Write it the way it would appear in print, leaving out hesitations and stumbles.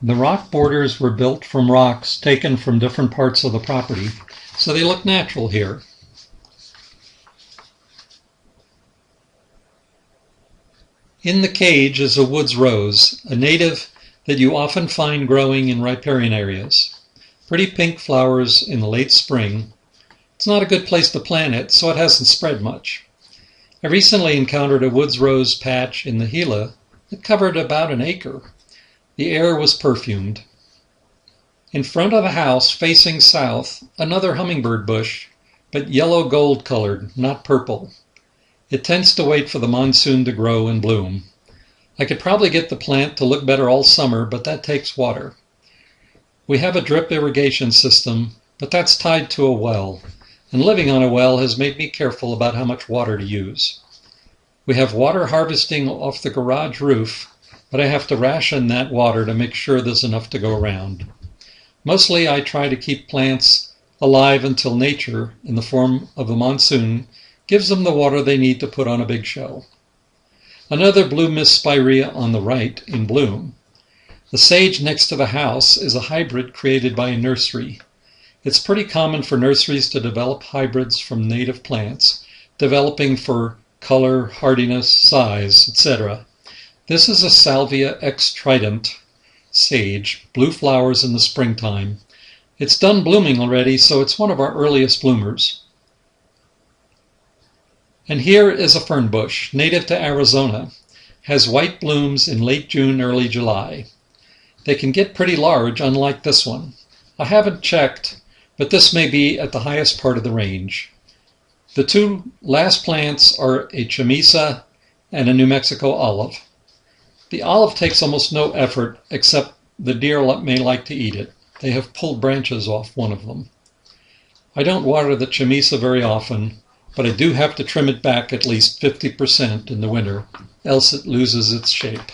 The rock borders were built from rocks taken from different parts of the property, so they look natural here. In the cage is a woods rose, a native that you often find growing in riparian areas. Pretty pink flowers in the late spring. It's not a good place to plant it, so it hasn't spread much. I recently encountered a woods rose patch in the Gila that covered about an acre. The air was perfumed. In front of the house, facing south, another hummingbird bush, but yellow gold colored, not purple. It tends to wait for the monsoon to grow and bloom. I could probably get the plant to look better all summer, but that takes water. We have a drip irrigation system, but that's tied to a well, and living on a well has made me careful about how much water to use. We have water harvesting off the garage roof, but I have to ration that water to make sure there's enough to go around. Mostly I try to keep plants alive until nature, in the form of a monsoon, gives them the water they need to put on a big show. Another blue mist spirea on the right in bloom. The sage next to the house is a hybrid created by a nursery. It's pretty common for nurseries to develop hybrids from native plants, developing for color, hardiness, size, etc. This is a Salvia extrident sage, blue flowers in the springtime. It's done blooming already, so it's one of our earliest bloomers. And here is a fern bush, native to Arizona. Has white blooms in late June, early July. They can get pretty large, unlike this one. I haven't checked, but this may be at the highest part of the range. The two last plants are a chamisa and a New Mexico olive. The olive takes almost no effort, except the deer may like to eat it. They have pulled branches off one of them. I don't water the chamisa very often, but I do have to trim it back at least 50% in the winter, else it loses its shape.